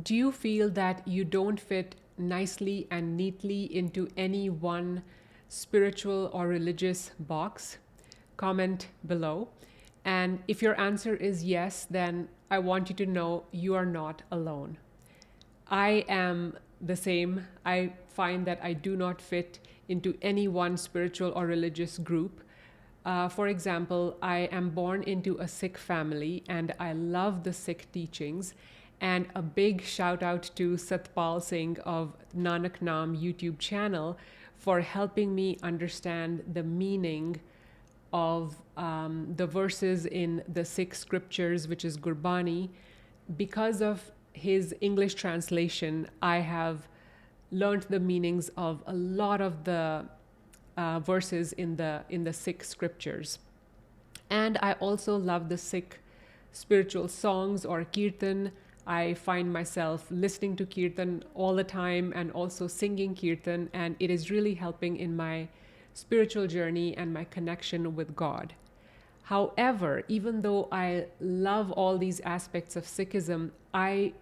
Do you feel that you don't fit nicely and neatly into any one spiritual or religious box? Comment below. And if your answer is yes, then I want you to know you are not alone. I am the same. I find that I do not fit into any one spiritual or religious group. For example, I am born into a Sikh family and I love the Sikh teachings. And a big shout out to Satpal Singh of Nanak Naam YouTube channel for helping me understand the meaning of the verses in the Sikh scriptures, which is Gurbani. Because of his English translation, I have learned the meanings of a lot of the verses in the Sikh scriptures. And I also love the Sikh spiritual songs or kirtan. I find myself listening to kirtan all the time and also singing kirtan, and it is really helping in my spiritual journey and my connection with God. However, even though I love all these aspects of Sikhism, I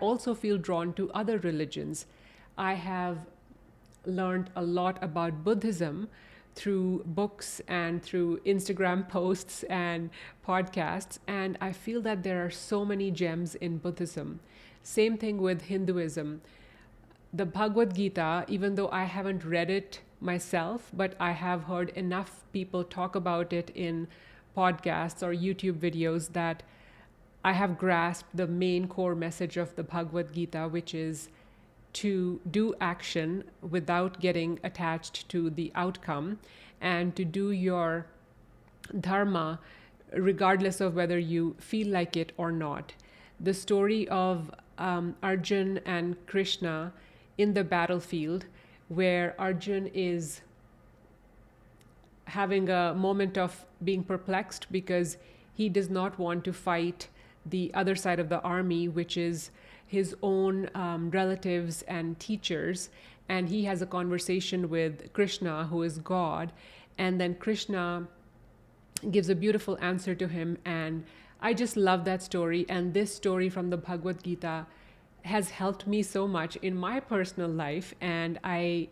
also feel drawn to other religions. I have learned a lot about Buddhism through books and through Instagram posts and podcasts, and I feel that there are so many gems in Buddhism. Same thing with Hinduism. The Bhagavad Gita, even though I haven't read it myself, but I have heard enough people talk about it in podcasts or YouTube videos that I have grasped the main core message of the Bhagavad Gita, which is to do action without getting attached to the outcome and to do your dharma regardless of whether you feel like it or not. The story of Arjun and Krishna in the battlefield, where Arjun is having a moment of being perplexed because he does not want to fight the other side of the army, which is his own relatives and teachers. And he has a conversation with Krishna, who is God. And then Krishna gives a beautiful answer to him. And I just love that story. And this story from the Bhagavad Gita has helped me so much in my personal life. And I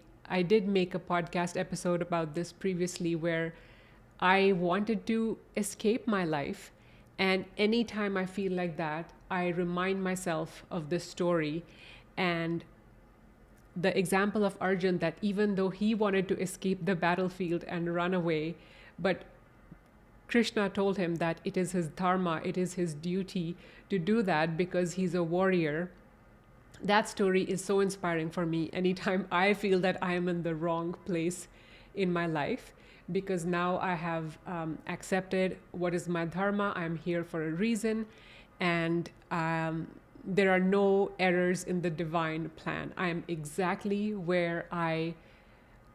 did make a podcast episode about this previously, where I wanted to escape my life. And anytime I feel like that, I remind myself of this story and the example of Arjun, that even though he wanted to escape the battlefield and run away, but Krishna told him that it is his dharma, it is his duty to do that because he's a warrior. That story is so inspiring for me anytime I feel that I am in the wrong place in my life, because now I have accepted what is my dharma. I'm here for a reason, and there are no errors in the divine plan. I am exactly where I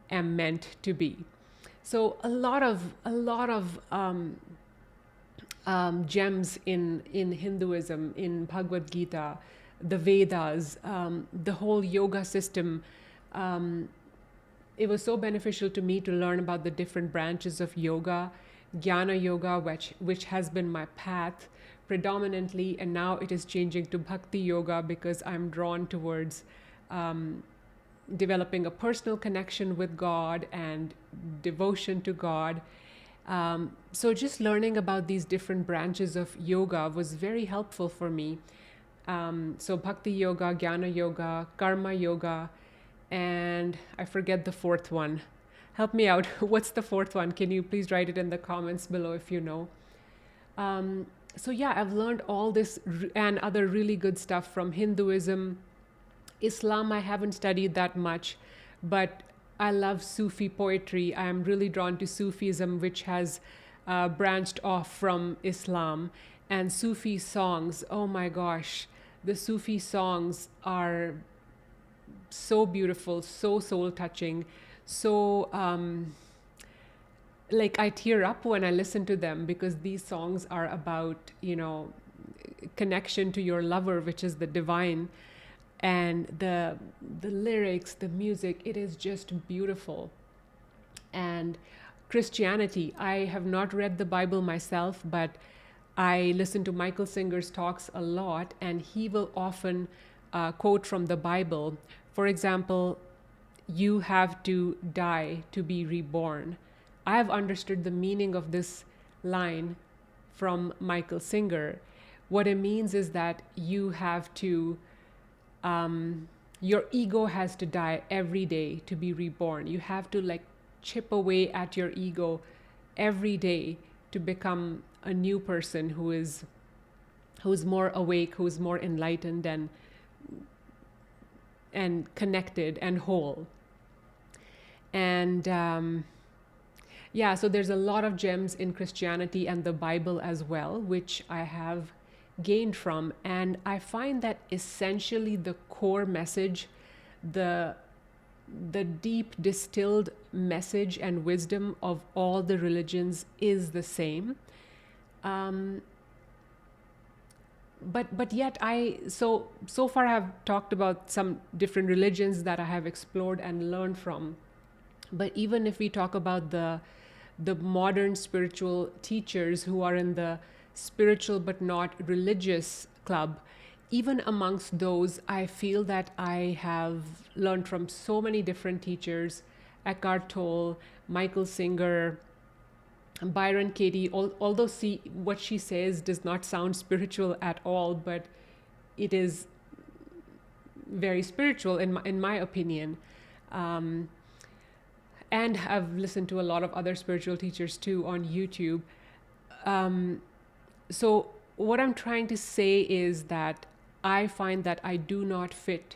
am meant to be. So a lot of gems in Hinduism, in Bhagavad Gita, the Vedas, the whole yoga system. It was so beneficial to me to learn about the different branches of yoga, Jnana Yoga, which has been my path predominantly, and now it is changing to Bhakti Yoga because I'm drawn towards developing a personal connection with God and devotion to God. So just learning about these different branches of yoga was very helpful for me. So Bhakti Yoga, Jnana Yoga, Karma Yoga, and I forget the fourth one. Help me out. What's the fourth one? Can you please write it in the comments below if you know? So yeah, I've learned all this and other really good stuff from Hinduism. Islam, I haven't studied that much, but I love Sufi poetry. I am really drawn to Sufism, which has branched off from Islam. And Sufi songs, oh my gosh, the Sufi songs are so beautiful, so soul-touching, so like I tear up when I listen to them, because these songs are about, connection to your lover, which is the divine. And the lyrics, the music, it is just beautiful. And Christianity, I have not read the Bible myself, but I listen to Michael Singer's talks a lot, and he will often quote from the Bible. For example, you have to die to be reborn. I have understood the meaning of this line from Michael Singer. What it means is that you have to, your ego has to die every day to be reborn. You have to like chip away at your ego every day to become a new person who's more awake, who's more enlightened and connected and whole. And yeah, so there's a lot of gems in Christianity and the Bible as well, which I have gained from. And I find that essentially the core message, the deep distilled message and wisdom of all the religions is the same. But yet so far I've talked about some different religions that I have explored and learned from. But even if we talk about the modern spiritual teachers who are in the spiritual but not religious club, even amongst those, I feel that I have learned from so many different teachers: Eckhart Tolle, Michael Singer, Byron Katie. Although what she says does not sound spiritual at all, but it is very spiritual in my opinion. And I've listened to a lot of other spiritual teachers too on YouTube. So what I'm trying to say is that I find that I do not fit.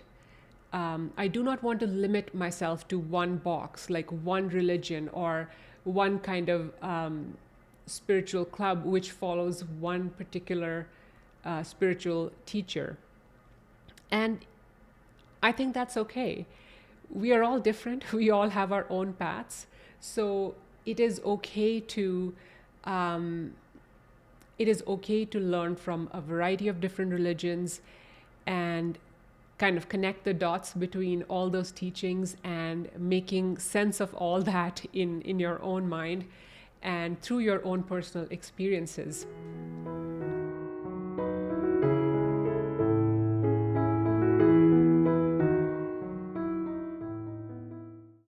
I do not want to limit myself to one box, like one religion or one kind of spiritual club which follows one particular spiritual teacher. And I think that's okay. We are all different. We all have our own paths. So it is okay to learn from a variety of different religions and kind of connect the dots between all those teachings and making sense of all that in your own mind and through your own personal experiences.